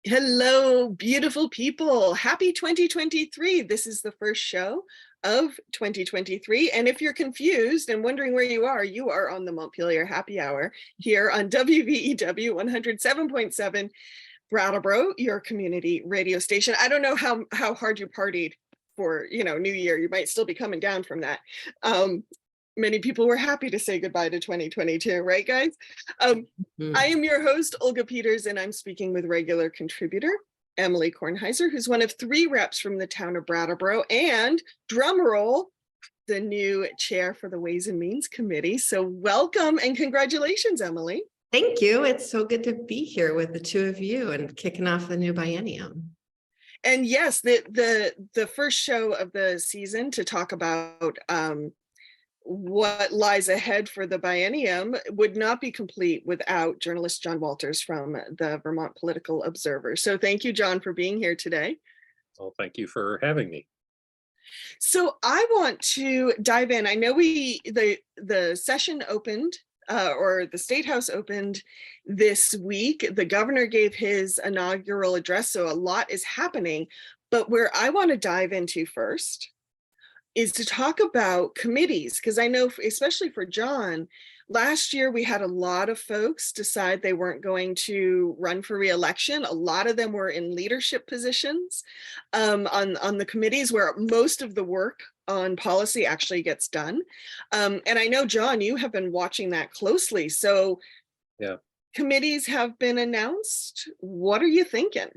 Hello, beautiful people. Happy 2023. This is the first show of 2023. And if you're confused and wondering where you are on the Montpelier Happy Hour here on WVEW 107.7 Brattleboro, your community radio station. I don't know how hard you partied for, New Year. You might still be coming down from that. Many people were happy to say goodbye to 2022, right, guys? I am your host, Olga Peters, and I'm speaking with regular contributor Emily Kornheiser, who's one of 3 reps from the town of Brattleboro, and drumroll, the new chair for the Ways and Means Committee. So welcome and congratulations, Emily. Thank you. It's so good to be here with the two of you and kicking off the new biennium. And yes, the first show of the season to talk about what lies ahead for the biennium would not be complete without journalist John Walters from the Vermont Political Observer. So thank you, John, for being here today. Well, thank you for having me. So I want to dive in. I know the session opened, or the State House opened this week. The governor gave his inaugural address, so a lot is happening. But where I want to dive into first is to talk about committees, because I know, especially for John, last year we had a lot of folks decide they weren't going to run for re-election. A lot of them were in leadership positions on the committees where most of the work on policy actually gets done. And I know, John, you have been watching that closely. So yeah, committees have been announced. What are you thinking?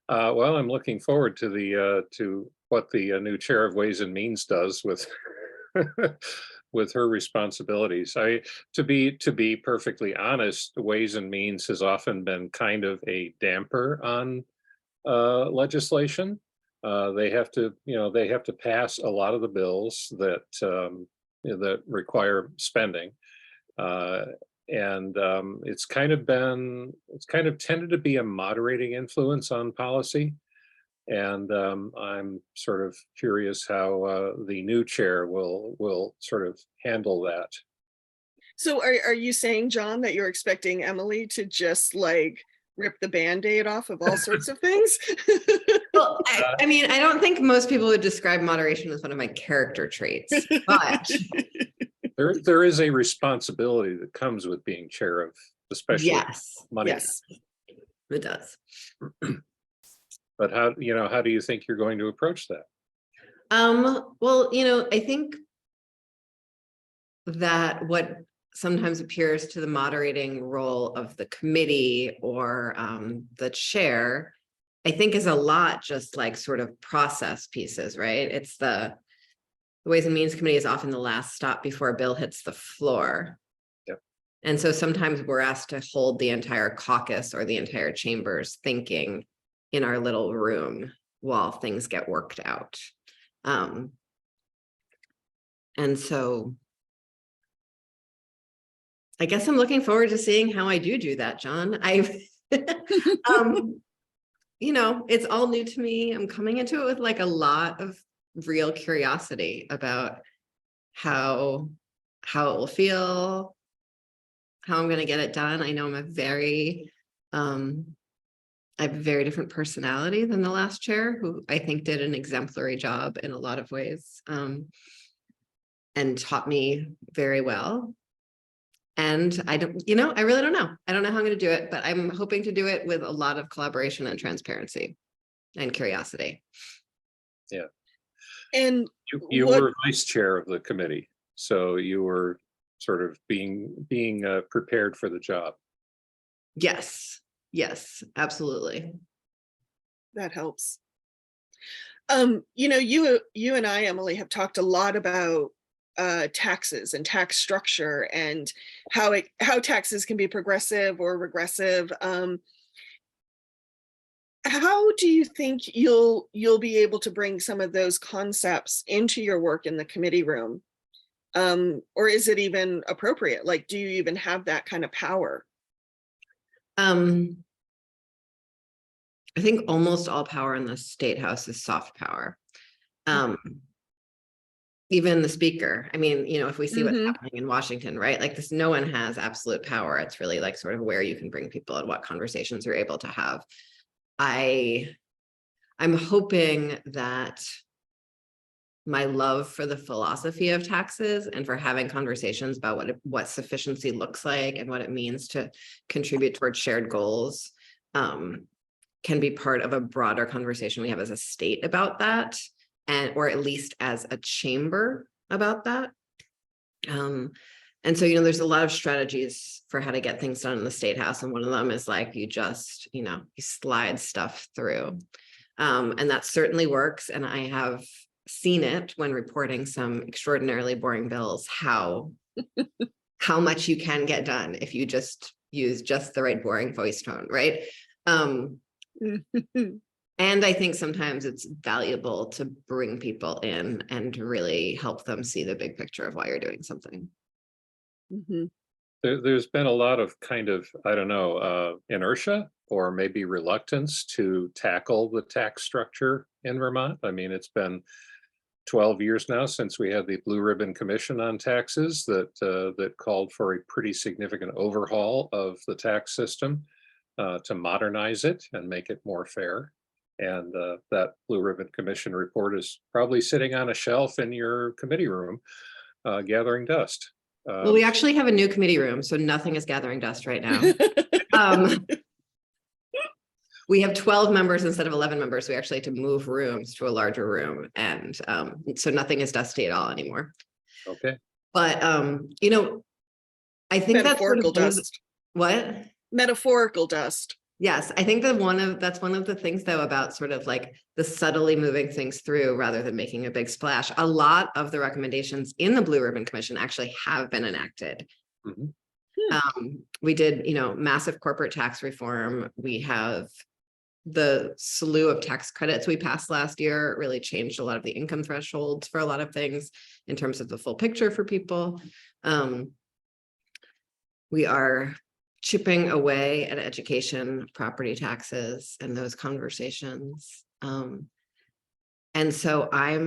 Well, I'm looking forward to what the new chair of Ways and Means does with with her responsibilities. To be perfectly honest, Ways and Means has often been kind of a damper on legislation. They have to pass a lot of the bills that that require spending. And it's kind of tended to be a moderating influence on policy. And I'm sort of curious how the new chair will sort of handle that. So are you saying, John, that you're expecting Emily to just like rip the Band-Aid off of all sorts of things? Well, I mean, I don't think most people would describe moderation as one of my character traits, but there is a responsibility that comes with being chair of the special money. Yes, it does. But how do you think you're going to approach that? Well, I think that what sometimes appears to the moderating role of the committee or the chair, I think is a lot just like sort of process pieces, right? It's the Ways and Means Committee is often the last stop before a bill hits the floor. Yep. And so sometimes we're asked to hold the entire caucus or the entire chamber's thinking in our little room while things get worked out. And so I guess I'm looking forward to seeing how I do that, John. It's all new to me. I'm coming into it with like a lot of real curiosity about how it will feel, how I'm going to get it done. I know I have a very different personality than the last chair, who I think did an exemplary job in a lot of ways, and taught me very well. And I really don't know. I don't know how I'm going to do it, but I'm hoping to do it with a lot of collaboration and transparency and curiosity. Yeah. And you were vice chair of the committee, so you were sort of being prepared for the job. Yes, absolutely. That helps. You and I, Emily, have talked a lot about taxes and tax structure and how taxes can be progressive or regressive. How do you think you'll be able to bring some of those concepts into your work in the committee room? Or is it even appropriate? Like, do you even have that kind of power? I think almost all power in the State House is soft power. even the speaker. I mean, you know, if we see what's Mhm. happening in Washington, right? Like this, no one has absolute power. It's really like sort of where you can bring people and what conversations you're able to have. I'm hoping that my love for the philosophy of taxes and for having conversations about what sufficiency looks like and what it means to contribute towards shared goals can be part of a broader conversation we have as a state about that, and or at least as a chamber about that. And so, you know, there's a lot of strategies for how to get things done in the State House, and one of them is like you just, you know, you slide stuff through, and that certainly works. And I have seen it when reporting some extraordinarily boring bills, how much you can get done if you just use just the right boring voice tone, right? And I think sometimes it's valuable to bring people in and to really help them see the big picture of why you're doing something. Mhm. There's been a lot of kind of, I don't know, inertia or maybe reluctance to tackle the tax structure in Vermont. I mean, it's been 12 years now since we had the Blue Ribbon Commission on taxes that called for a pretty significant overhaul of the tax system to modernize it and make it more fair. And that Blue Ribbon Commission report is probably sitting on a shelf in your committee room, gathering dust. Well, we actually have a new committee room, so nothing is gathering dust right now. We have 12 members instead of 11 members. We actually had to move rooms to a larger room. And so nothing is dusty at all anymore. Okay. But, you know, I think that's sort of Metaphorical dust. what? Metaphorical dust. Yes, I think that that's one of the things though about sort of like the subtly moving things through rather than making a big splash. A lot of the recommendations in the Blue Ribbon Commission actually have been enacted. Mhm. We did, you know, massive corporate tax reform. We have the slew of tax credits we passed last year really changed a lot of the income thresholds for a lot of things in terms of the full picture for people. We are chipping away at education, property taxes, and those conversations. And so I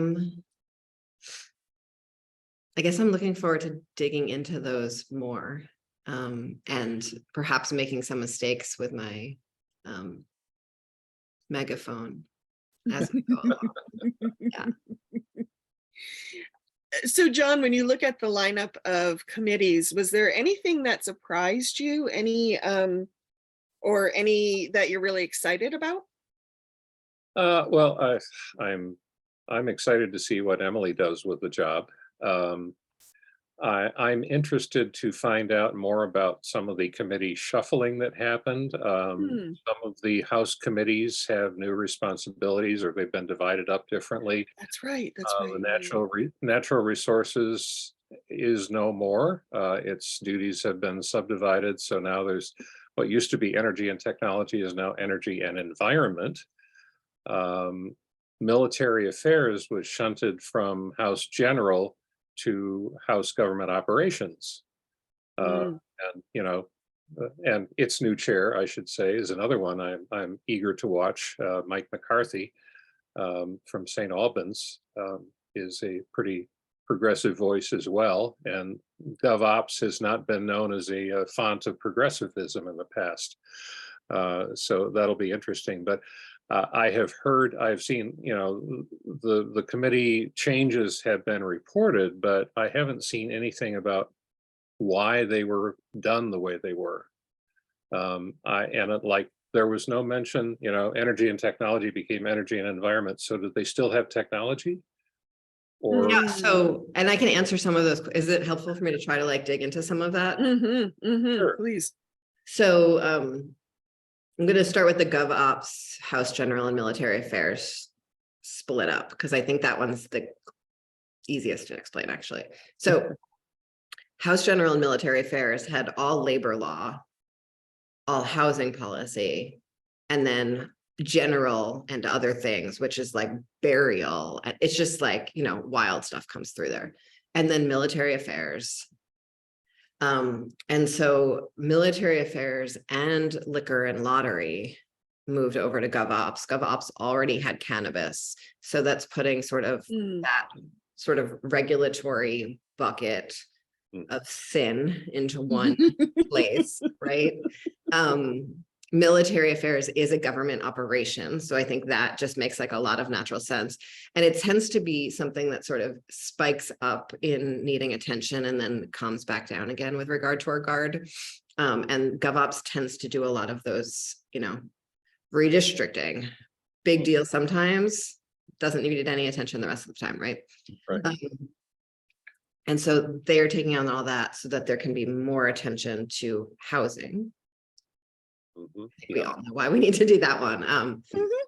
guess I'm looking forward to digging into those more, and perhaps making some mistakes with my megaphone as we go along. Yeah. So John, when you look at the lineup of committees, was there anything that surprised you? Any or any that you're really excited about? Well, I'm excited to see what Emily does with the job. I'm interested to find out more about some of the committee shuffling that happened. Some of the House committees have new responsibilities, or they've been divided up differently. That's right. That's right. The natural resources is no more. Its duties have been subdivided. So now there's what used to be energy and technology is now energy and environment. Military affairs was shunted from House General to House Government Operations. And, you know, and its new chair, I should say, is another one I'm eager to watch. Mike McCarthy from St. Albans is a pretty progressive voice as well. And GovOps has not been known as a font of progressivism in the past. So that'll be interesting. But I've seen, you know, the committee changes have been reported, but I haven't seen anything about why they were done the way they were. Like there was no mention, you know, energy and technology became energy and environment. So did they still have technology? Or Yeah, so, and I can answer some of those. Is it helpful for me to try to like dig into some of that? Sure. Please. So I'm going to start with the GovOps, House General and Military Affairs split up, because I think that one's the easiest to explain, actually. So House General and Military Affairs had all labor law, all housing policy, and then general and other things, which is like burial. It's just like, you know, wild stuff comes through there. And then military affairs. And so military affairs and liquor and lottery moved over to GovOps. GovOps already had cannabis. So that's putting sort of that sort of regulatory bucket of sin into one place, right? Military affairs is a government operation. So I think that just makes like a lot of natural sense. And it tends to be something that sort of spikes up in needing attention and then comes back down again with regard to our guard. And GovOps tends to do a lot of those, you know, redistricting. Big deal sometimes, doesn't need any attention the rest of the time, right? Right. And so they are taking on all that so that there can be more attention to housing. We all know why we need to do that one.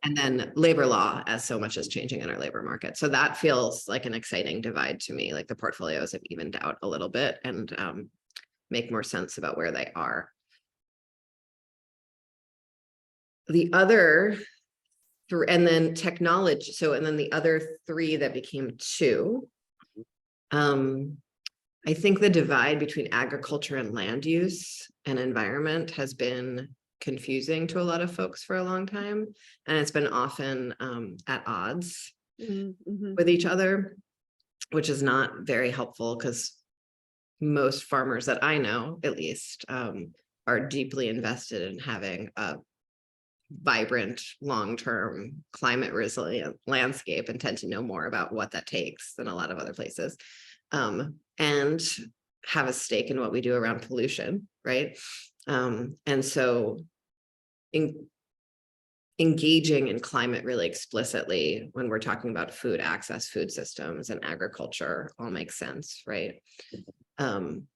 And then labor law, as so much is changing in our labor market. So that feels like an exciting divide to me, like the portfolios have evened out a little bit and make more sense about where they are. The other three, and then technology. So, and then the other three that became two. I think the divide between agriculture and land use and environment has been confusing to a lot of folks for a long time. And it's been often at odds with each other, which is not very helpful because most farmers that I know, at least, are deeply invested in having a vibrant, long-term, climate resilient landscape and tend to know more about what that takes than a lot of other places, and have a stake in what we do around pollution, right? And so engaging in climate really explicitly when we're talking about food access, food systems, and agriculture all makes sense, right? And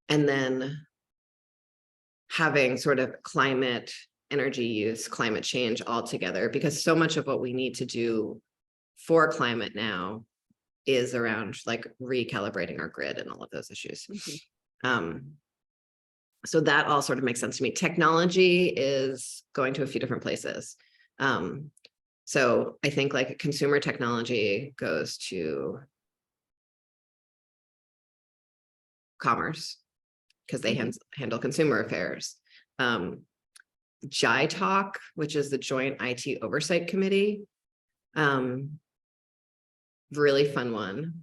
then having sort of climate, energy use, climate change all together, because so much of what we need to do for climate now is around like recalibrating our grid and all of those issues. So that all sort of makes sense to me. Technology is going to a few different places. So I think like consumer technology goes to commerce because they handle consumer affairs. JITALK, which is the Joint IT Oversight Committee. Really fun one.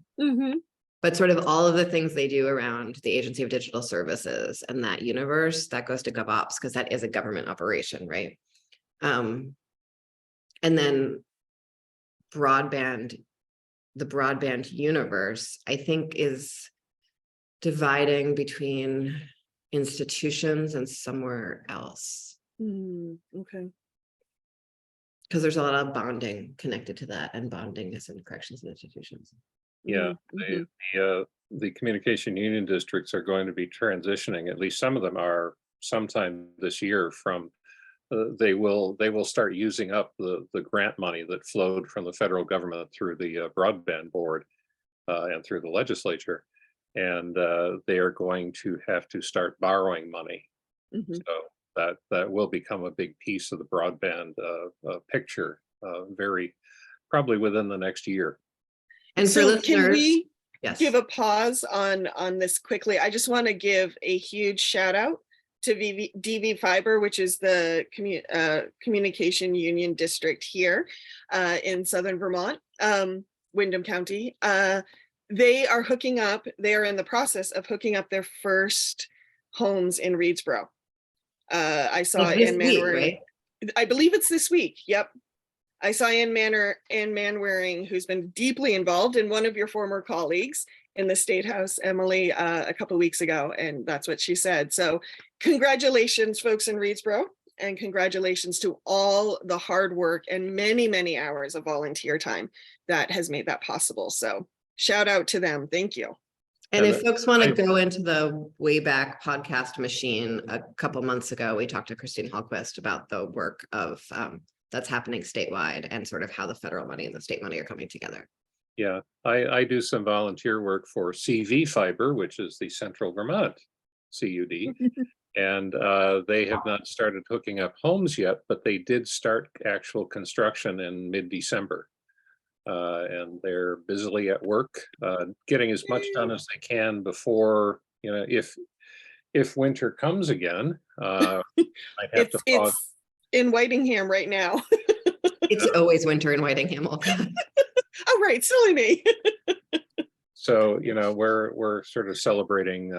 But sort of all of the things they do around the Agency of Digital Services and that universe, that goes to GovOps because that is a government operation, right? And then broadband, the broadband universe, I think is dividing between institutions and somewhere else. Okay. Because there's a lot of bonding connected to that, and bonding is in corrections and institutions. Yeah, the communication union districts are going to be transitioning, at least some of them are sometime this year from, they will start using up the grant money that flowed from the federal government through the broadband board and through the legislature. And they are going to have to start borrowing money. So that will become a big piece of the broadband picture, very probably within the next year. And for So listeners, can we yes, give a pause on this quickly? I just want to give a huge shout out to DV Fiber, which is the communication union district here in Southern Vermont, Windham County. They are hooking up, they are in the process of hooking up their first homes in Reedsboro. I saw Ann Manwaring, right? I believe it's this week. Yep. I saw Ann Manwaring, who's been deeply involved, in one of your former colleagues in the State House, Emily, a couple of weeks ago, and that's what she said. So congratulations, folks in Reedsboro, and congratulations to all the hard work and many, many hours of volunteer time that has made that possible. So shout out to them. Thank you. And if folks want to go into the Wayback Podcast machine, a couple months ago, we talked to Christine Hallquist about the work of that's happening statewide and sort of how the federal money and the state money are coming together. Yeah, I do some volunteer work for CV Fiber, which is the Central Vermont CUD. And they have not started hooking up homes yet, but they did start actual construction in mid-December. And they're busily at work, getting as much done as they can before, you know, if winter comes again, I'd have to pause. It's in Whitingham right now. It's always winter in Whitingham. Oh, right, silly me. So, we're sort of celebrating,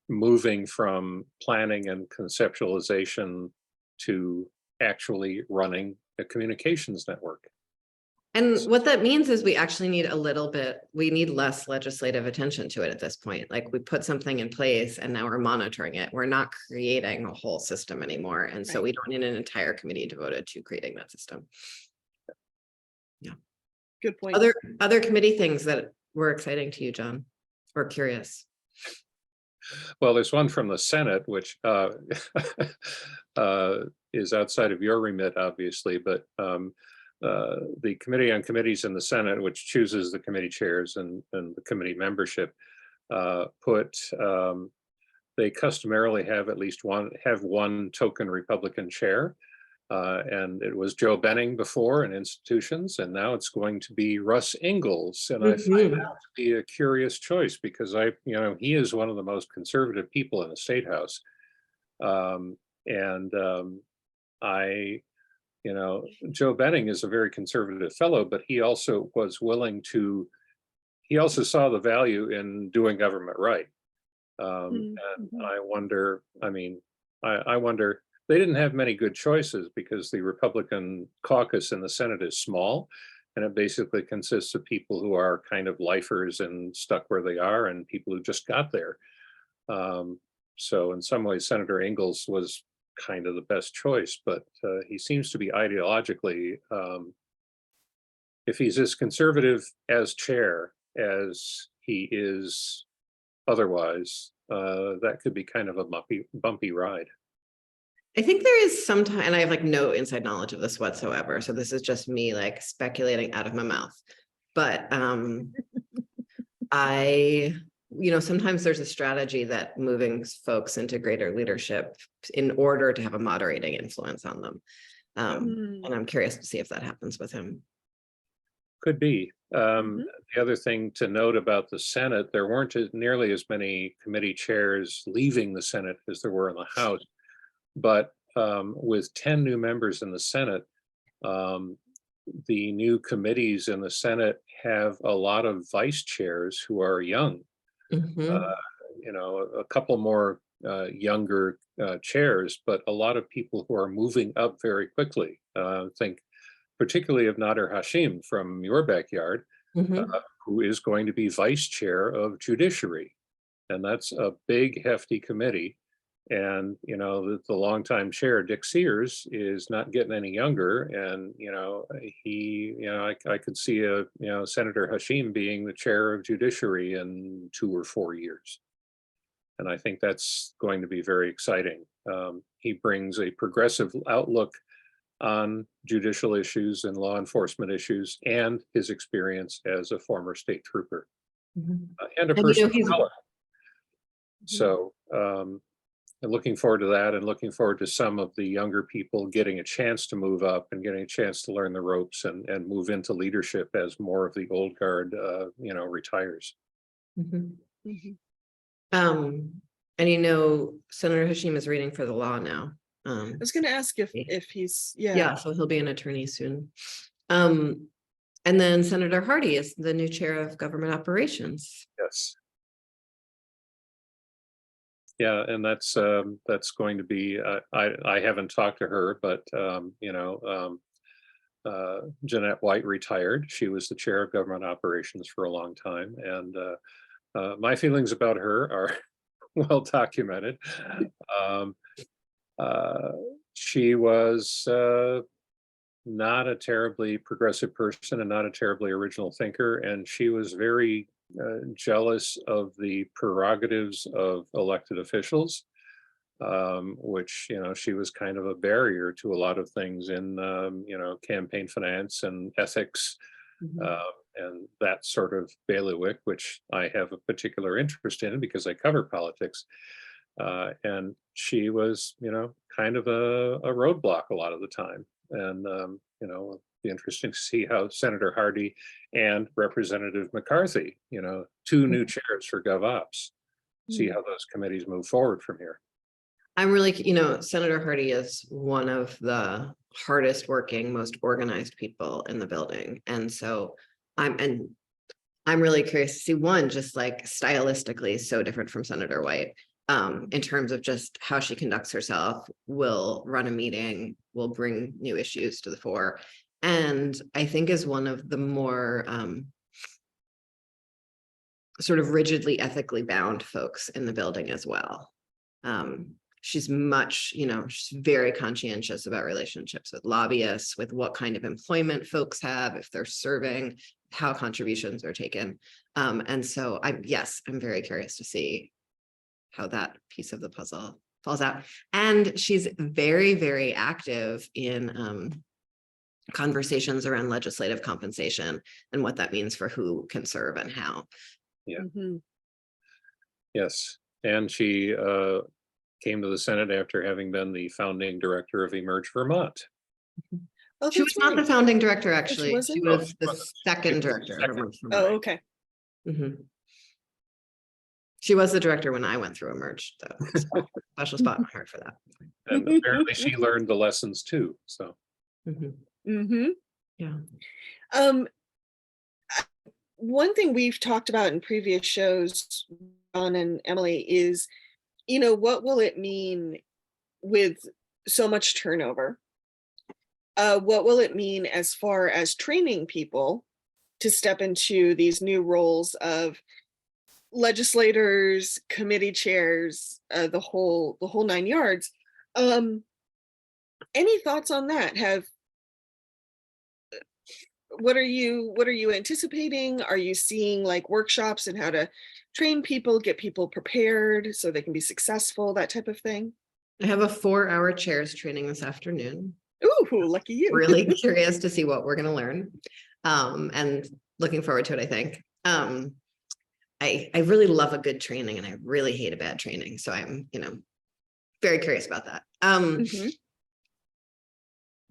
moving from planning and conceptualization to actually running a communications network. And what that means is we actually need we need less legislative attention to it at this point. Like we put something in place and now we're monitoring it. We're not creating a whole system anymore. And so we don't need an entire committee devoted to creating that system. Yeah. Good point. Other committee things that were exciting to you, John, or curious? Well, there's one from the Senate, which is outside of your remit, obviously, but the Committee on Committees in the Senate, which chooses the committee chairs and the committee membership, they customarily have at least one token Republican chair. And it was Joe Benning before in institutions, and now it's going to be Russ Ingalls. And I find that to be a curious choice because he is one of the most conservative people in the State House. Joe Benning is a very conservative fellow, but he also was he also saw the value in doing government right. And I wonder, they didn't have many good choices because the Republican caucus in the Senate is small, and it basically consists of people who are kind of lifers and stuck where they are and people who just got there. So in some ways, Senator Ingalls was kind of the best choice, but he seems to be ideologically, if he's as conservative as chair as he is otherwise, that could be kind of a bumpy ride. I think there is some and I have like no inside knowledge of this whatsoever. So this is just me like speculating out of my mouth. But sometimes there's a strategy that moving folks into greater leadership in order to have a moderating influence on them. And I'm curious to see if that happens with him. Could be. The other thing to note about the Senate, there weren't nearly as many committee chairs leaving the Senate as there were in the House. But with 10 new members in the Senate, the new committees in the Senate have a lot of vice chairs who are young. A couple more younger chairs, but a lot of people who are moving up very quickly. Think particularly of Nader Hashim from your backyard, who is going to be vice chair of Judiciary. And that's a big, hefty committee. And, the longtime chair, Dick Sears, is not getting any younger. And, I could see Senator Hashim being the chair of Judiciary in 2 or 4 years. And I think that's going to be very exciting. He brings a progressive outlook on judicial issues and law enforcement issues and his experience as a former state trooper and a person of color. So, and looking forward to that and looking forward to some of the younger people getting a chance to move up and getting a chance to learn the ropes and move into leadership as more of the old guard, retires. And Senator Hashim is reading for the law now. I was going to ask if he's, so he'll be an attorney soon. And then Senator Hardy is the new chair of government operations. Yes. Yeah, and that's going to be. I haven't talked to her, but Jeanette White retired. She was the chair of government operations for a long time, and my feelings about her are well documented. She was not a terribly progressive person and not a terribly original thinker, and she was very jealous of the prerogatives of elected officials, which, she was kind of a barrier to a lot of things in, campaign finance and ethics, and that sort of bailiwick, which I have a particular interest in because I cover politics. And she was, kind of a roadblock a lot of the time. And, it'll be interesting to see how Senator Hardy and Representative McCarthy, 2 new chairs for GovOps, see how those committees move forward from here. I'm really, Senator Hardy is one of the hardest working, most organized people in the building. And so I'm really curious to see one, just like stylistically so different from Senator White, in terms of just how she conducts herself, will run a meeting, will bring new issues to the fore. And I think is one of the more sort of rigidly ethically bound folks in the building as well. She's much, she's very conscientious about relationships with lobbyists, with what kind of employment folks have, if they're serving, how contributions are taken. And so I'm very curious to see how that piece of the puzzle falls out. And she's very, very active in conversations around legislative compensation and what that means for who can serve and how. Yeah. Mm-hmm. Yes. And she came to the Senate after having been the founding director of Emerge Vermont. Oh, She was not the founding director, actually. She wasn't? was the second director of Emerge Vermont. Oh, okay. Mhm. She was the director when I went through Emerge, though. So special spot in my heart for that. And apparently she learned the lessons too. So Mhm. Mm-hmm. Yeah. One thing we've talked about in previous shows, John and Emily, is, what will it mean with so much turnover? What will it mean as far as training people to step into these new roles of legislators, committee chairs, the whole 9 yards? Any thoughts on that? What are you anticipating? Are you seeing like workshops and how to train people, get people prepared so they can be successful, that type of thing? I have a 4-hour chairs training this afternoon. Ooh, lucky you. Really curious to see what we're going to learn. And looking forward to it, I think. I really love a good training and I really hate a bad training. So I'm, very curious about that. Mhm.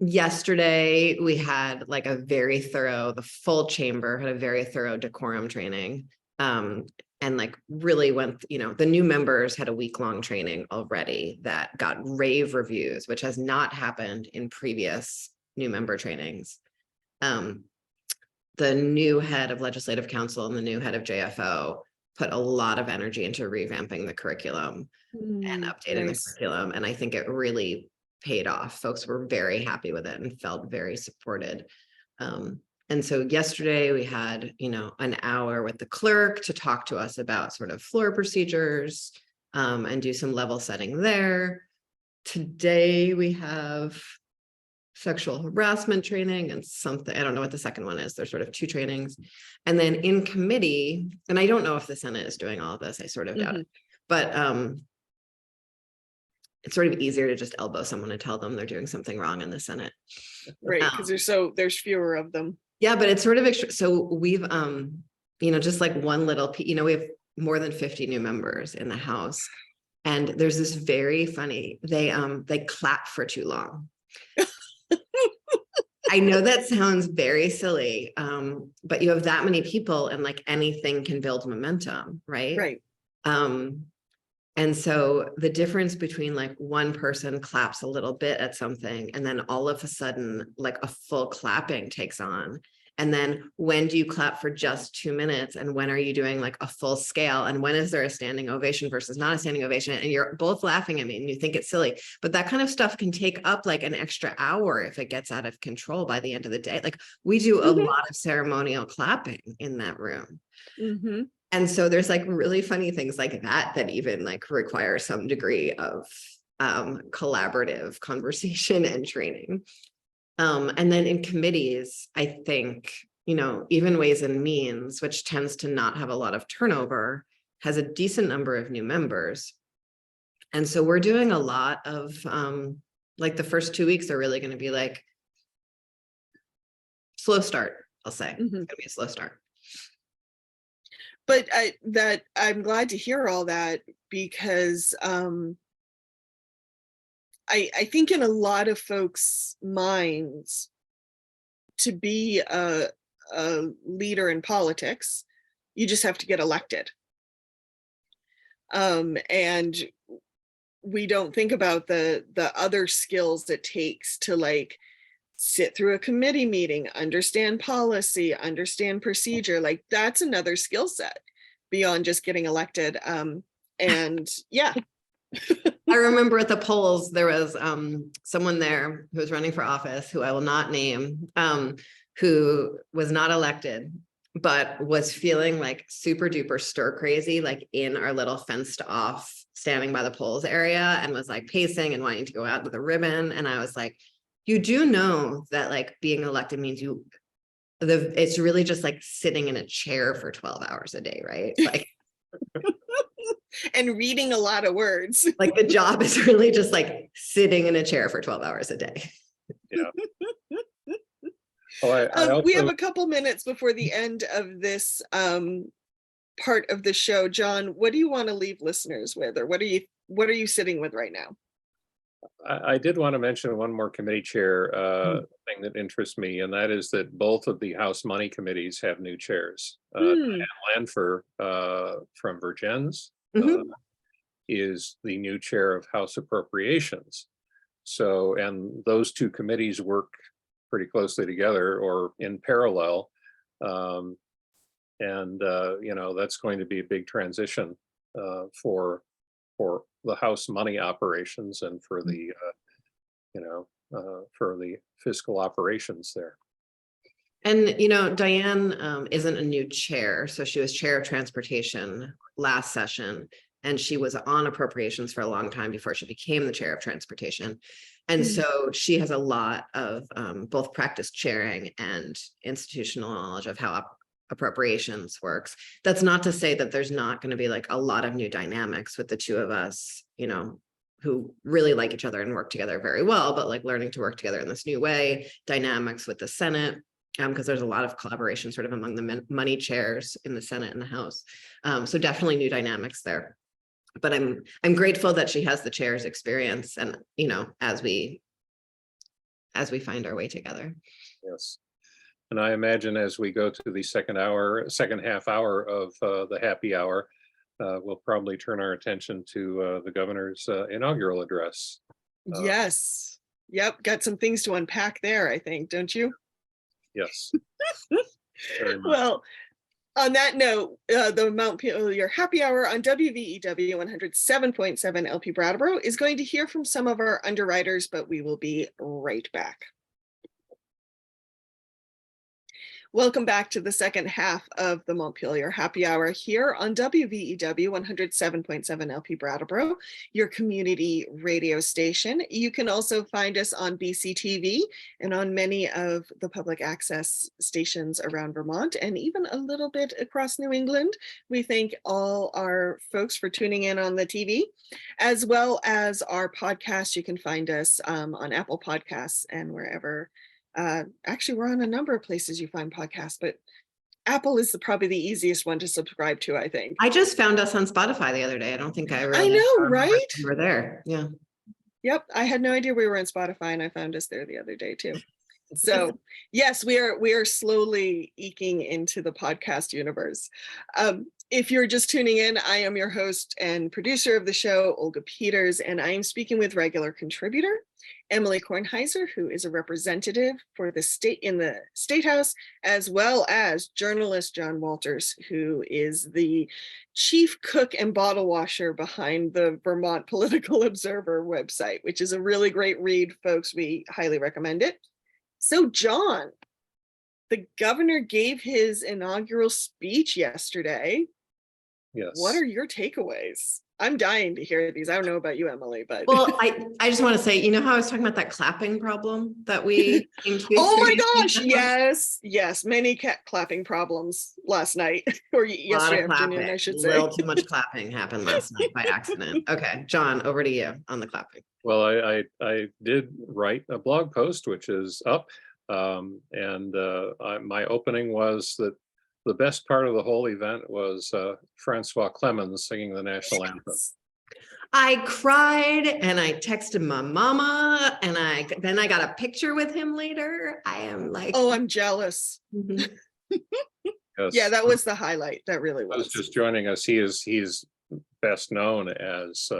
Yesterday we had like the full chamber had a very thorough decorum training. And like really went, the new members had a week-long training already that got rave reviews, which has not happened in previous new member trainings. The new head of Legislative Council and the new head of JFO put a lot of energy into revamping the curriculum and updating the curriculum. And I think it really paid off. Folks were very happy with it and felt very supported. And so yesterday we had, an hour with the clerk to talk to us about sort of floor procedures and do some level setting there. Today we have sexual harassment training and something, I don't know what the second one is. There's sort of 2 trainings. And then in committee, and I don't know if the Senate is doing all of this, I sort of doubt it, but it's sort of easier to just elbow someone and tell them they're doing something wrong in the Senate. Right, because there's fewer of them. Yeah, but it's sort of extra. So we've, just like one little, we have more than 50 new members in the House. And there's this very funny, they clap for too long. I know that sounds very silly, but you have that many people and like anything can build momentum, right? Right. And so the difference between like one person claps a little bit at something and then all of a sudden like a full clapping takes on. And then when do you clap for just 2 minutes? And when are you doing like a full scale? And when is there a standing ovation versus not a standing ovation? And you're both laughing at me and you think it's silly, but that kind of stuff can take up like an extra hour if it gets out of control by the end of the day. Like we do a lot of ceremonial clapping in that room. And so there's like really funny things like that even like require some degree of collaborative conversation and training. And then in committees, I think, even Ways and Means, which tends to not have a lot of turnover, has a decent number of new members. And so we're doing a lot of like the first 2 weeks are really going to be like slow start, I'll say. It's going to be a slow start. But I'm glad to hear all that because I think in a lot of folks' minds, to be a leader in politics, you just have to get elected. And we don't think about the other skills it takes to like sit through a committee meeting, understand policy, understand procedure. Like that's another skill set beyond just getting elected. And yeah. I remember at the polls, there was someone there who was running for office, who I will not name, who was not elected, but was feeling like super duper stir crazy, like in our little fenced off standing by the polls area, and was like pacing and wanting to go out with a ribbon. And I was like, you do know that like being elected means it's really just like sitting in a chair for 12 hours a day, right? Like, and reading a lot of words. like the job is really just like sitting in a chair for 12 hours a day. Yeah. Well, we have a couple minutes before the end of this part of the show. John, what do you want to leave listeners with, or what are you sitting with right now? I did want to mention one more committee chair thing that interests me, and that is that both of the House Money Committees have new chairs. Diane Lanfer from Virgins is the new chair of House Appropriations. So, and those two committees work pretty closely together or in parallel. That's going to be a big transition for the House money operations and for the for the fiscal operations there. And Diane isn't a new chair, so she was chair of transportation last session, and she was on appropriations for a long time before she became the chair of transportation. And so she has a lot of both practice chairing and institutional knowledge of how appropriations works. That's not to say that there's not going to be like a lot of new dynamics with the two of us, who really like each other and work together very well, but like learning to work together in this new way, dynamics with the Senate, because there's a lot of collaboration sort of among the money chairs in the Senate and the House. So definitely new dynamics there. But I'm grateful that she has the chair's experience, and as we find our way together. Yes. And I imagine as we go to the second half hour of the happy hour, we'll probably turn our attention to the governor's inaugural address. Yes. Yep. Got some things to unpack there, I think, don't you? Yes. Well, on that note, the Montpelier Happy Hour on WVEW 107.7 LP Brattleboro is going to hear from some of our underwriters, but we will be right back. Welcome back to the second half of the Montpelier Happy Hour here on WVEW 107.7 LP Brattleboro, your community radio station. You can also find us on BCTV and on many of the public access stations around Vermont, and even a little bit across New England. We thank all our folks for tuning in on the TV, as well as our podcast. You can find us on Apple Podcasts and wherever. Actually, we're on a number of places you find podcasts, but Apple is probably the easiest one to subscribe to, I think. I just found us on Spotify the other day. I don't think I really. I know, right? We were there. Yeah. Yep. I had no idea we were on Spotify, and I found us there the other day too. So yes, we are slowly eking into the podcast universe. If you're just tuning in, I am your host and producer of the show, Olga Peters, and I am speaking with regular contributor Emily Kornheiser, who is a representative for the state in the State House, as well as journalist John Walters, who is the chief cook and bottle washer behind the Vermont Political Observer website, which is a really great read, folks. We highly recommend it. So, John, the governor gave his inaugural speech yesterday. Yes. What are your takeaways? I'm dying to hear these. I don't know about you, Emily, but well, I just want to say, how I was talking about that clapping problem that we oh my gosh, yes, many clapping problems last night or yesterday afternoon, I should say. A little too much clapping happened last night by accident. Okay, John, over to you on the clapping. Well, I did write a blog post, which is up, and my opening was that the best part of the whole event was Francois Clemens singing the national anthem. I cried and I texted my mama, and then I got a picture with him later. I am like, oh, I'm jealous. Yes. Yeah, that was the highlight. That really was. Just joining us. He's best known as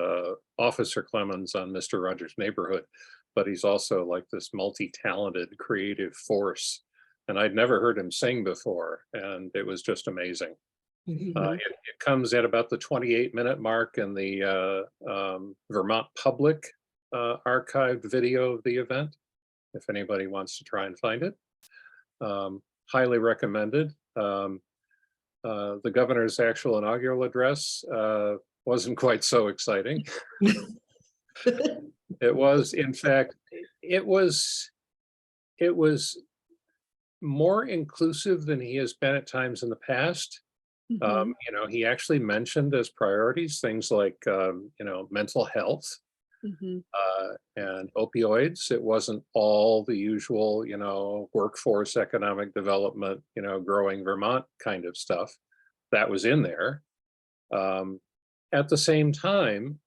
Officer Clemens on Mr. Rogers' Neighborhood. but he's also like this multi-talented creative force. And I'd never heard him sing before, and it was just amazing. It comes at about the 28-minute mark in the Vermont Public archived video of the event, if anybody wants to try and find it. Highly recommended. The governor's actual inaugural address wasn't quite so exciting. It was, in fact, it was more inclusive than he has been at times in the past. You know, he actually mentioned as priorities things like, you know, mental health and opioids. It wasn't all the usual, you know, workforce, economic development, you know, growing Vermont kind of stuff that was in there. At the same time,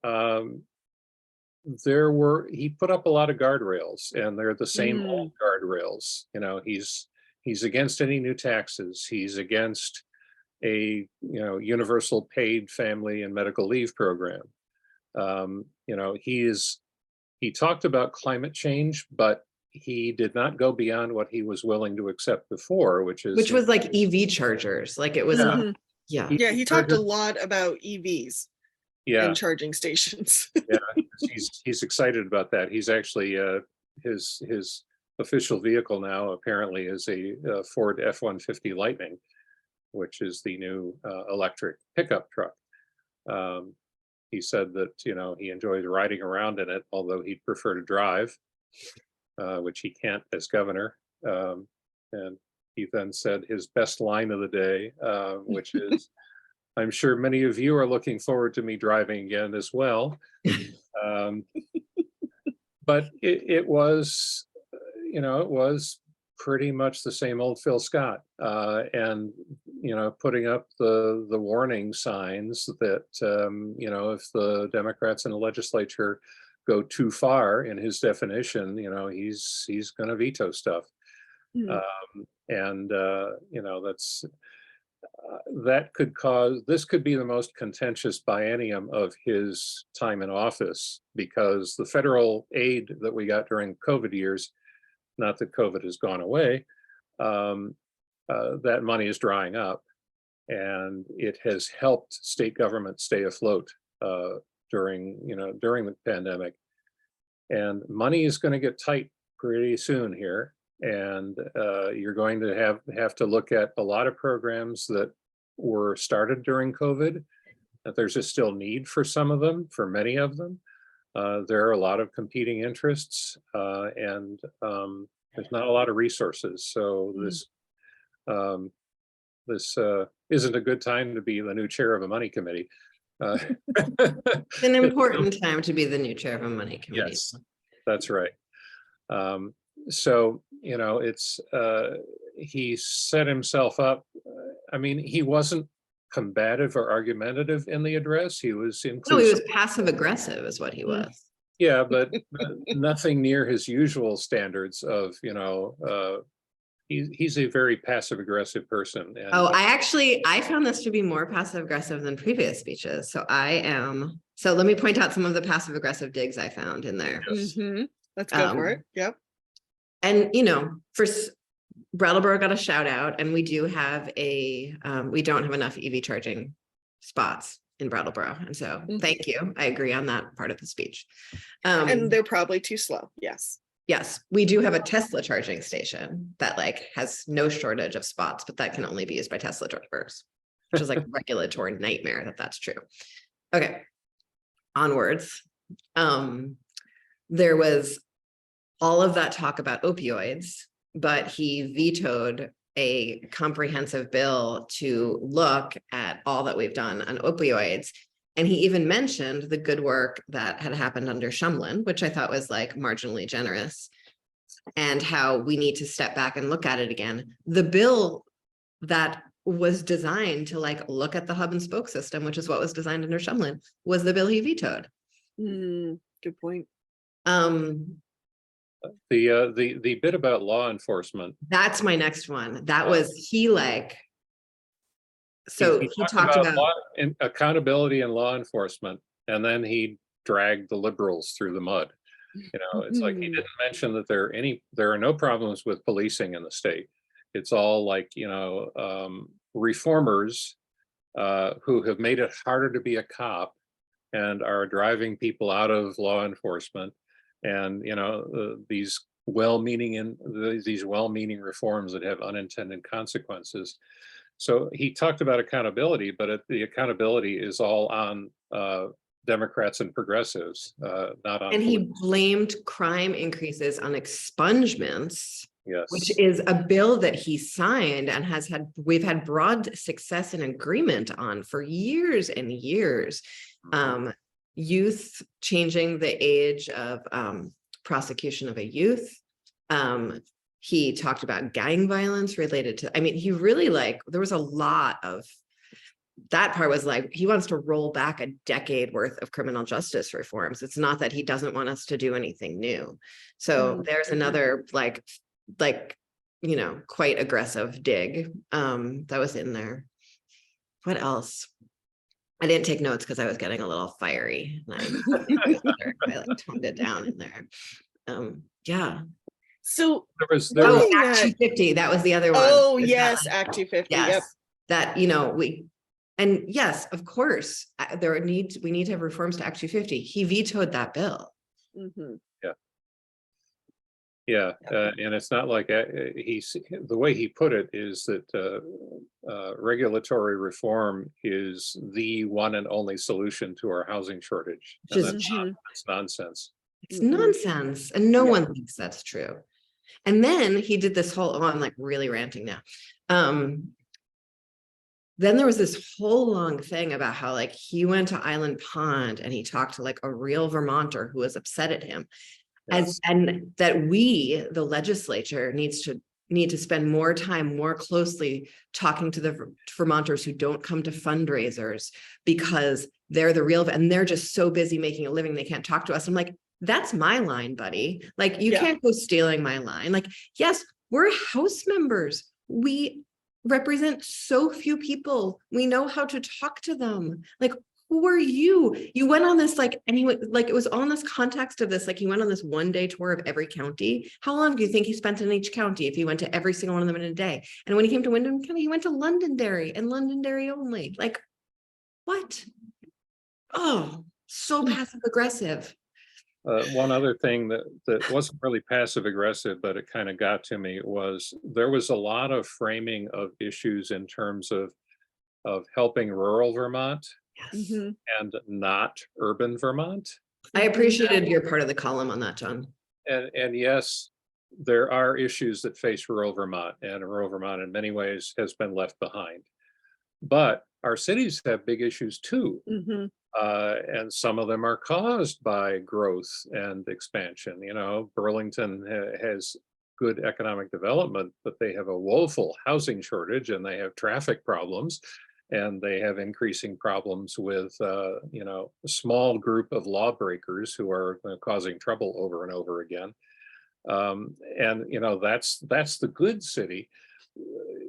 he put up a lot of guardrails, and they're the same old guardrails. You know, he's against any new taxes. He's against a, you know, universal paid family and medical leave program. You know, he talked about climate change, but he did not go beyond what he was willing to accept before, which was like EV chargers. Like it was, yeah, he talked a lot about EVs and charging stations. Yeah, he's excited about that. He's actually his official vehicle now apparently is a Ford F-150 Lightning, which is the new electric pickup truck. He said that, you know, he enjoys riding around in it, although he'd prefer to drive, which he can't as governor. And he then said his best line of the day, which is, I'm sure many of you are looking forward to me driving again as well. But it was, you know, it was pretty much the same old Phil Scott, and, you know, putting up the warning signs that, you know, if the Democrats in the legislature go too far in his definition, you know, he's going to veto stuff. And, you know, this could be the most contentious biennium of his time in office, because the federal aid that we got during COVID years, not that COVID has gone away, that money is drying up, and it has helped state government stay afloat during the pandemic. And money is going to get tight pretty soon here, and you're going to have to look at a lot of programs that were started during COVID. That there's just still need for some of them, for many of them. There are a lot of competing interests, and there's not a lot of resources. So this isn't a good time to be the new chair of a money committee. It's an important time to be the new chair of a money committee. Yes, that's right. So, you know, it's he set himself up. I mean, he wasn't combative or argumentative in the address. He was inclusive. No, he was passive aggressive is what he was. Yeah, but nothing near his usual standards of, you know, he's a very passive aggressive person. And I found this to be more passive aggressive than previous speeches. So let me point out some of the passive aggressive digs I found in there. Let's go for it. Yep. And, you know, first, Brattleboro got a shout out, and we do have we don't have enough EV charging spots in Brattleboro. And so thank you. I agree on that part of the speech. And they're probably too slow. Yes. Yes, we do have a Tesla charging station that like has no shortage of spots, but that can only be used by Tesla drivers, which is like a regulatory nightmare that's true. Okay, onwards. There was all of that talk about opioids, but he vetoed a comprehensive bill to look at all that we've done on opioids. And he even mentioned the good work that had happened under Shumlin, which I thought was like marginally generous, and how we need to step back and look at it again. The bill that was designed to like look at the hub and spoke system, which is what was designed under Shumlin, was the bill he vetoed. Good point. The bit about law enforcement. That's my next one. That was he talked about accountability and law enforcement, and then he dragged the liberals through the mud. You know, it's like he didn't mention that there are no problems with policing in the state. It's all like, you know, reformers who have made it harder to be a cop and are driving people out of law enforcement. And, you know, these well-meaning reforms that have unintended consequences. So he talked about accountability, but the accountability is all on Democrats and progressives, not on. And he blamed crime increases on expungements, Yes. which is a bill that he signed and we've had broad success and agreement on for years and years. Youth, changing the age of prosecution of a youth. He talked about gang violence related to, I mean, he really there was a lot of, that part was like, he wants to roll back a decade worth of criminal justice reforms. It's not that he doesn't want us to do anything new. So there's another like, you know, quite aggressive dig that was in there. What else? I didn't take notes because I was getting a little fiery. And I like toned it down in there. Yeah. So there was Act 250. That was the other one. Oh, yes, Act 250. Yes. Yep. That, you know, and yes, of course, we need to have reforms to Act 250. He vetoed that bill. Yeah, and it's not like the way he put it is that regulatory reform is the one and only solution to our housing shortage. And that's nonsense. It's nonsense, and no one thinks that's true. And then he did this whole, I'm like really ranting now. Then there was this whole long thing about how like he went to Island Pond and he talked to like a real Vermonter who was upset at him. Yes. And that we, the legislature, need to spend more time, more closely talking to the Vermonters who don't come to fundraisers because they're the real, and they're just so busy making a living, they can't talk to us. I'm like, that's my line, buddy. Like, you can't go stealing my line. Like, yes, we're House members. We represent so few people. We know how to talk to them. Like, who are you? You went on this, like, anyway, like it was all in this context of this, like he went on this 1-day tour of every county. How long do you think he spent in each county if he went to every single one of them in a day? And when he came to Windham County, he went to Londonderry and Londonderry only. Like, what? Oh, so passive aggressive. One other thing that wasn't really passive aggressive, but it kind of got to me, was there was a lot of framing of issues in terms of helping rural Vermont and not urban Vermont. I appreciated your part of the column on that, John. And yes, there are issues that face rural Vermont, and rural Vermont in many ways has been left behind. But our cities have big issues too. And some of them are caused by growth and expansion. You know, Burlington has good economic development, but they have a woeful housing shortage, and they have traffic problems, and they have increasing problems with, you know, a small group of lawbreakers who are causing trouble over and over again. And, you know, that's the good city.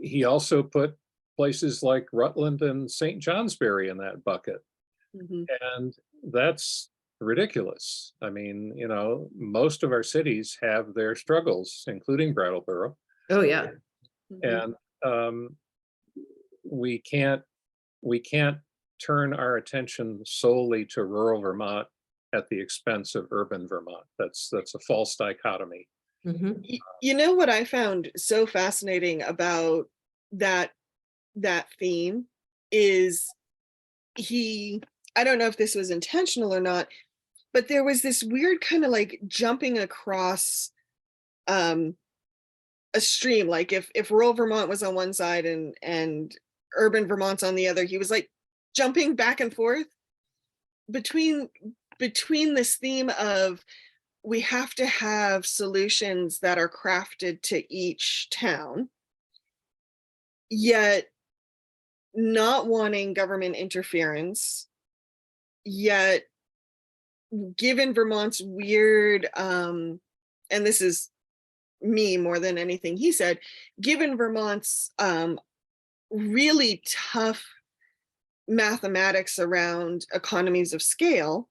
He also put places like Rutland and St. Johnsbury in that bucket. And that's ridiculous. I mean, you know, most of our cities have their struggles, including Brattleboro. Oh, yeah. And we can't turn our attention solely to rural Vermont at the expense of urban Vermont. That's a false dichotomy. You know what I found so fascinating about that theme is I don't know if this was intentional or not, but there was this weird kind of like jumping across a stream. Like if rural Vermont was on one side and urban Vermont's on the other, he was like jumping back and forth between this theme of we have to have solutions that are crafted to each town, yet not wanting government interference, yet given Vermont's weird, and this is me more than anything he said, given Vermont's really tough mathematics around economies of scale,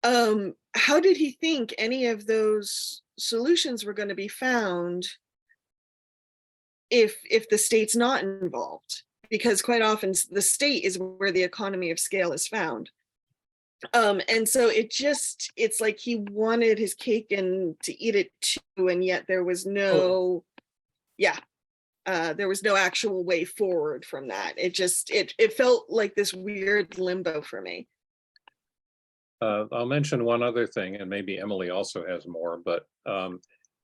How did he think any of those solutions were going to be found if the state's not involved? Because quite often the state is where the economy of scale is found. And so it's like he wanted his cake and to eat it too, and yet there was no, there was no actual way forward from that. It felt like this weird limbo for me. I'll mention one other thing, and maybe Emily also has more, but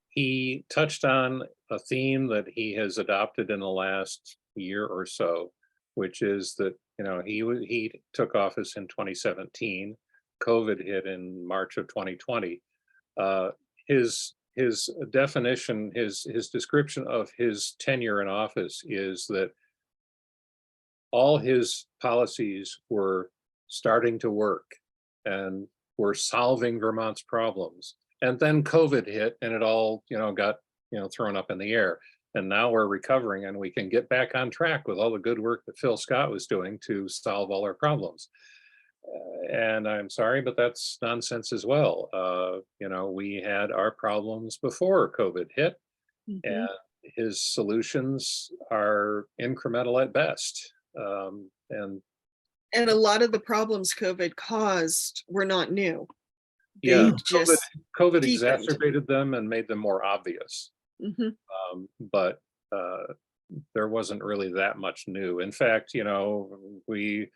he touched on a theme that he has adopted in the last year or so, which is that, he took office in 2017. COVID hit in March of 2020. His definition, his description of his tenure in office is that all his policies were starting to work and were solving Vermont's problems. And then COVID hit and it all, got, thrown up in the air. And now we're recovering and we can get back on track with all the good work that Phil Scott was doing to solve all our problems. And I'm sorry, but that's nonsense as well. We had our problems before COVID hit, and his solutions are incremental at best. And a lot of the problems COVID caused were not new. Yeah, just COVID deepened. Exacerbated them and made them more obvious. But there wasn't really that much new. In fact, we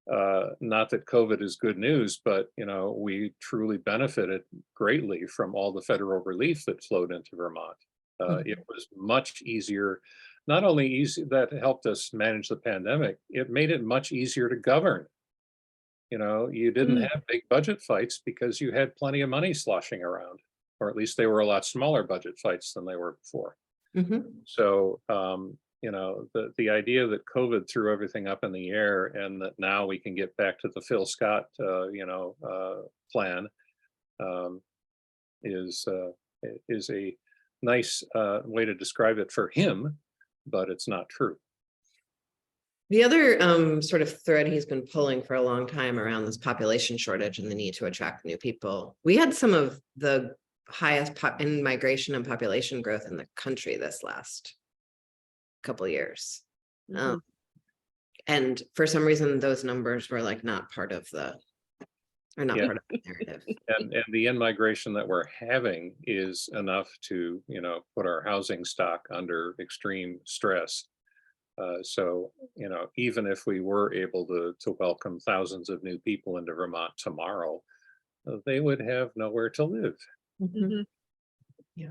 not that COVID is good news, but we truly benefited greatly from all the federal relief that flowed into Vermont. It was much easier. Not only easy that helped us manage the pandemic, it made it much easier to govern. You didn't have big budget fights because you had plenty of money sloshing around, or at least they were a lot smaller budget fights than they were before. So, the idea that COVID threw everything up in the air and that now we can get back to the Phil Scott, plan is a nice way to describe it for him, but it's not true. The other sort of thread he's been pulling for a long time around this population shortage and the need to attract new people. We had some of the highest in migration and population growth in the country this last couple of years. And for some reason, those numbers were like not part of the narrative. And the in-migration that we're having is enough to, put our housing stock under extreme stress. So, even if we were able to welcome thousands of new people into Vermont tomorrow, they would have nowhere to live. Yeah.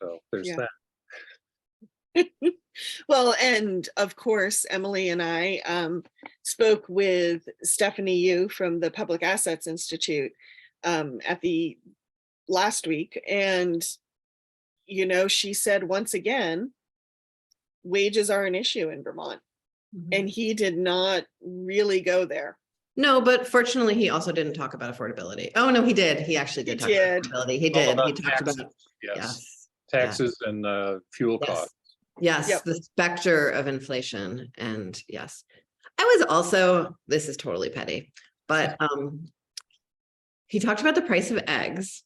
So there's that. Well, and of course, Emily and I spoke with Stephanie Yu from the Public Assets Institute at the last week. And, she said, once again, wages are an issue in Vermont. And he did not really go there. No, but fortunately, he also didn't talk about affordability. Oh, no, he did. He actually did talk about affordability. He did. He talked about taxes and fuel costs. Yes, the specter of inflation. And yes, I was also, this is totally petty, but he talked about the price of eggs.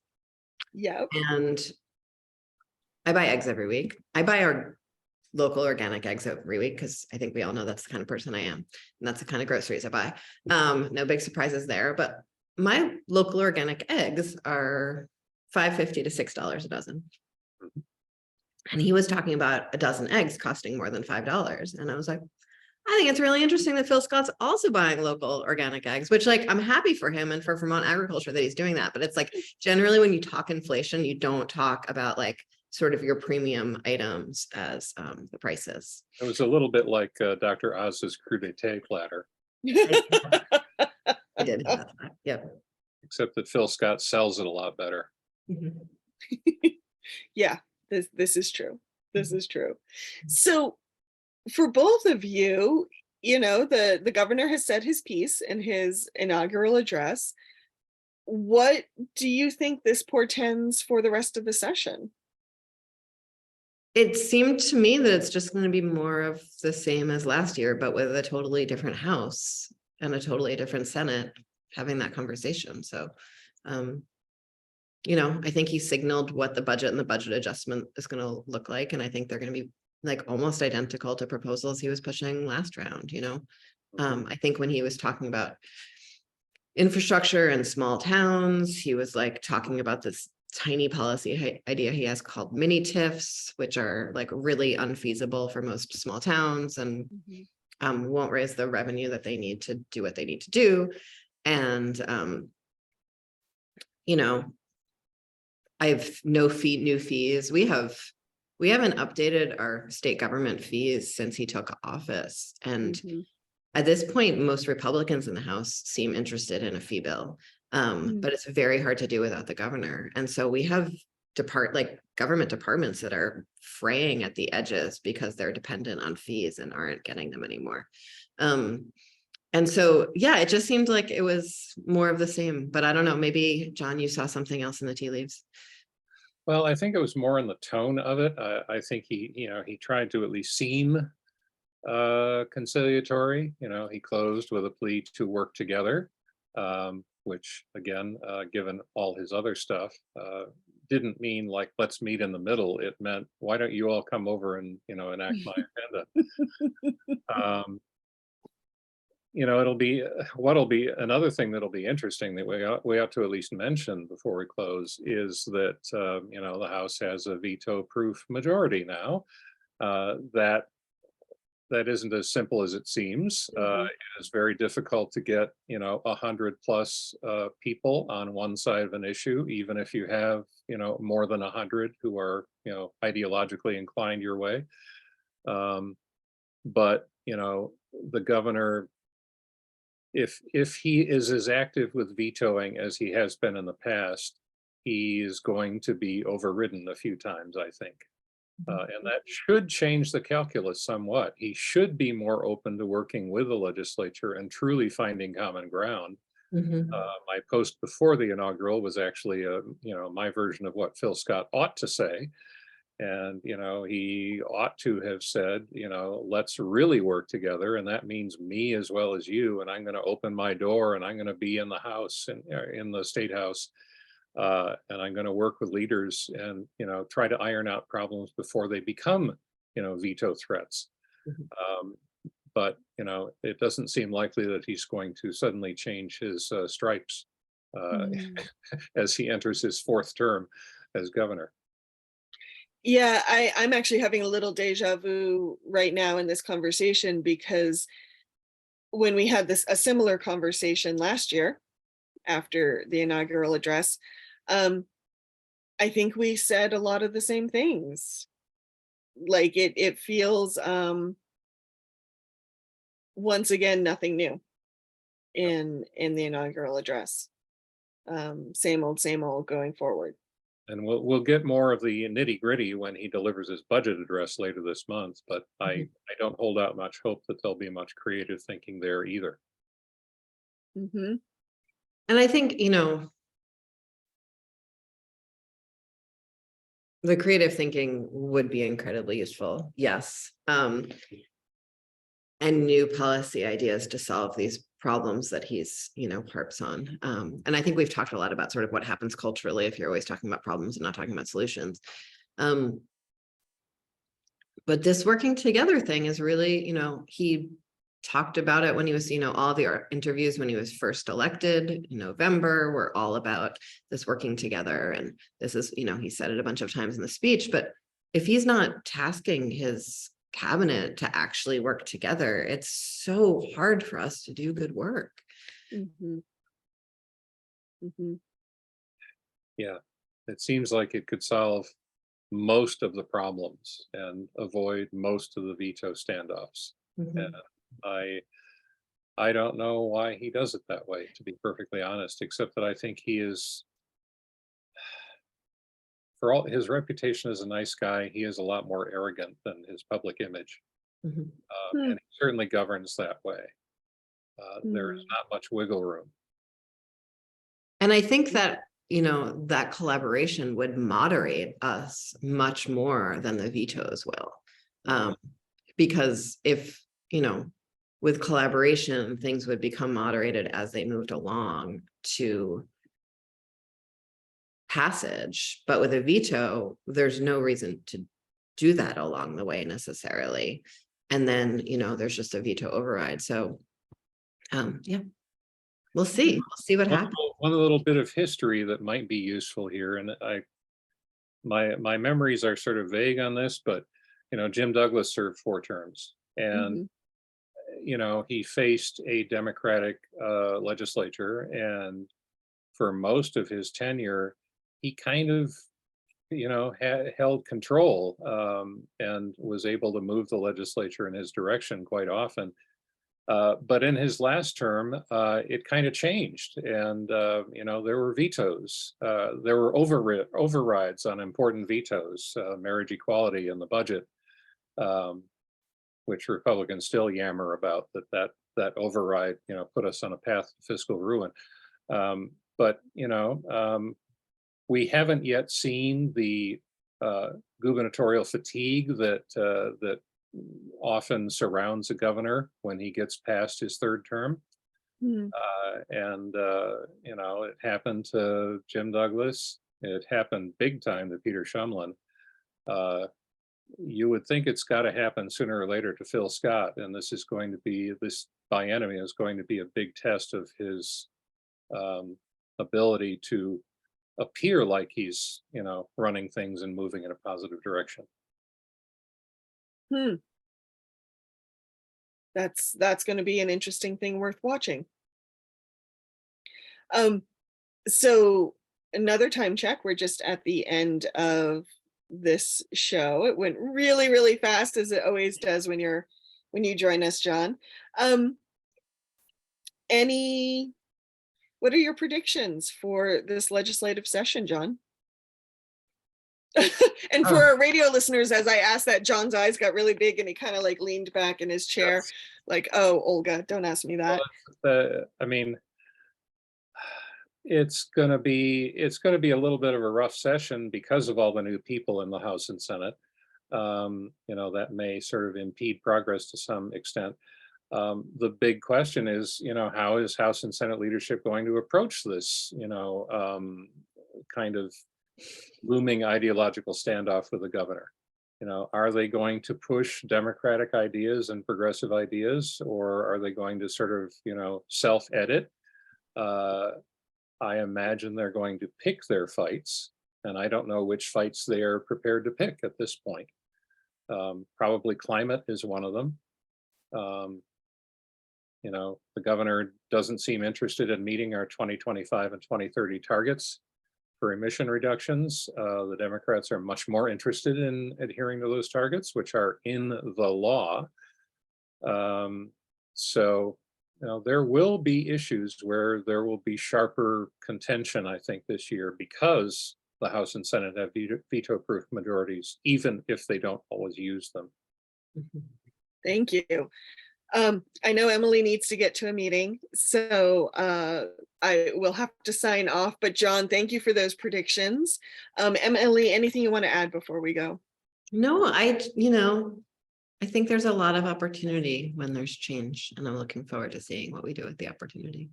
Yeah. And I buy eggs every week. I buy our local organic eggs every week because I think we all know that's the kind of person I am. And that's the kind of groceries I buy. No big surprises there, but my local organic eggs are $5.50 to $6 a dozen. And he was talking about a dozen eggs costing more than $5. And I was like, I think it's really interesting that Phil Scott's also buying local organic eggs, which I'm happy for him and for Vermont agriculture that he's doing that. But it's generally when you talk inflation, you don't talk about sort of your premium items as the prices. It was a little bit like Dr. Oz's crudité platter. I did have that. Yep. Except that Phil Scott sells it a lot better. Yeah, this is true. This is true. So for both of you, the governor has said his piece in his inaugural address. What do you think this portends for the rest of the session? It seemed to me that it's just going to be more of the same as last year, but with a totally different House and a totally different Senate having that conversation. So You know, I think he signaled what the budget and the budget adjustment is going to look like. And I think they're going to be like almost identical to proposals he was pushing last round, you know. I think when he was talking about infrastructure and small towns, he was like talking about this tiny policy idea he has called mini TIFs, which are like really unfeasible for most small towns and won't raise the revenue that they need to do what they need to do. And, you know, I have no new fees. We haven't updated our state government fees since he took office. And at this point, most Republicans in the House seem interested in a fee bill. But it's very hard to do without the governor. And so we have government departments that are fraying at the edges because they're dependent on fees and aren't getting them anymore. And so, yeah, it just seemed like it was more of the same, but I don't know, maybe John, you saw something else in the tea leaves. Well, I think it was more in the tone of it. I think he tried to at least seem conciliatory. You know, he closed with a plea to work together, which again, given all his other stuff, didn't mean like, let's meet in the middle. It meant, why don't you all come over and, you know, enact my agenda? You know, what'll be another thing that'll be interesting that we ought to at least mention before we close is that, you know, the House has a veto-proof majority now. That isn't as simple as it seems. It is very difficult to get, you know, 100+ people on one side of an issue, even if you have, you know, more than 100 who are, you know, ideologically inclined your way. But, you know, the governor, if he is as active with vetoing as he has been in the past, he is going to be overridden a few times, I think. And that should change the calculus somewhat. He should be more open to working with the legislature and truly finding common ground. My post before the inaugural was actually you know, my version of what Phil Scott ought to say. And, you know, he ought to have said, you know, let's really work together. And that means me as well as you. And I'm going to open my door and I'm going to be in the House and in the State House. And I'm going to work with leaders and, you know, try to iron out problems before they become, you know, veto threats. But, you know, it doesn't seem likely that he's going to suddenly change his stripes as he enters his 4th term as governor. Yeah, I'm actually having a little deja vu right now in this conversation, because when we had a similar conversation last year after the inaugural address, I think we said a lot of the same things. Like it feels once again nothing new in the inaugural address. Same old going forward. And we'll get more of the nitty gritty when he delivers his budget address later this month, but I don't hold out much hope that there'll be much creative thinking there either. And I think, you know, the creative thinking would be incredibly useful. Yes. And new policy ideas to solve these problems that he's, you know, harps on. And I think we've talked a lot about sort of what happens culturally if you're always talking about problems and not talking about solutions. But this working together thing is really, you know, he talked about it when he was, you know, all the interviews when he was first elected in November were all about this working together. And this is, you know, he said it a bunch of times in the speech, but if he's not tasking his cabinet to actually work together, it's so hard for us to do good work. Yeah, it seems like it could solve most of the problems and avoid most of the veto standoffs. And I don't know why he does it that way, to be perfectly honest, except that I think he is, for all his reputation as a nice guy, he is a lot more arrogant than his public image. And he certainly governs that way. There is not much wiggle room. And I think that, you know, that collaboration would moderate us much more than the vetoes will. Because if, you know, with collaboration, things would become moderated as they moved along to passage, but with a veto, there's no reason to do that along the way necessarily. And then, there's just a veto override. So, yeah, we'll see. We'll see what happens. One little bit of history that might be useful here, and my memories are sort of vague on this, but Jim Douglas served 4 terms, and he faced a Democratic legislature, and for most of his tenure, he kind of held control, and was able to move the legislature in his direction quite often. But in his last term, it kind of changed, and there were vetoes. There were overrides on important vetoes, marriage equality and the budget, which Republicans still yammer about. That override, put us on a path to fiscal ruin. But we haven't yet seen the gubernatorial fatigue that often surrounds a governor when he gets past his 3rd term. And it happened to Jim Douglas. It happened big time to Peter Shumlin. You would think it's got to happen sooner or later to Phil Scott, and this biennium is going to be a big test of his ability to appear like he's running things and moving in a positive direction. That's going to be an interesting thing worth watching. So another time check. We're just at the end of this show. It went really, really fast, as it always does when you join us, John. What are your predictions for this legislative session, John? And for our radio listeners, as I asked that, John's eyes got really big and he kind of like leaned back in his chair, Yes. like, oh, Olga, don't ask me that. I mean, it's going to be a little bit of a rough session because of all the new people in the House and Senate. That may sort of impede progress to some extent. The big question is, how is House and Senate leadership going to approach this, kind of looming ideological standoff with the governor? Are they going to push democratic ideas and progressive ideas, or are they going to sort of, self-edit? I imagine they're going to pick their fights, and I don't know which fights they are prepared to pick at this point. Probably climate is one of them. The governor doesn't seem interested in meeting our 2025 and 2030 targets for emission reductions. The Democrats are much more interested in adhering to those targets, which are in the law. So there will be issues where there will be sharper contention, I think, this year, because the House and Senate have veto-proof majorities, even if they don't always use them. Thank you. I know Emily needs to get to a meeting, so I will have to sign off. But John, thank you for those predictions. Emily, anything you want to add before we go? No, I think there's a lot of opportunity when there's change, and I'm looking forward to seeing what we do with the opportunity.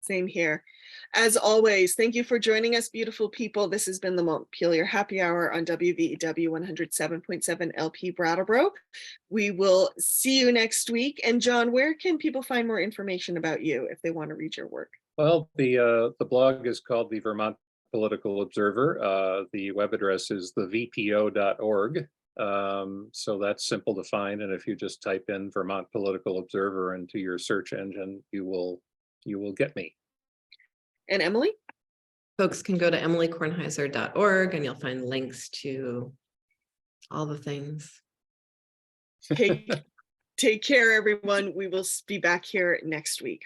Same here. As always, thank you for joining us, beautiful people. This has been the Montpelier Happy Hour on WVEW 107.7 LP Brattleboro. We will see you next week. And John, where can people find more information about you if they want to read your work? Well, the blog is called the Vermont Political Observer. The web address is thevpo.org. So that's simple to find. And if you just type in Vermont Political Observer into your search engine, you will get me. And Emily? Folks can go to emilykornheiser.org and you'll find links to all the things. Take care, everyone. We will be back here next week.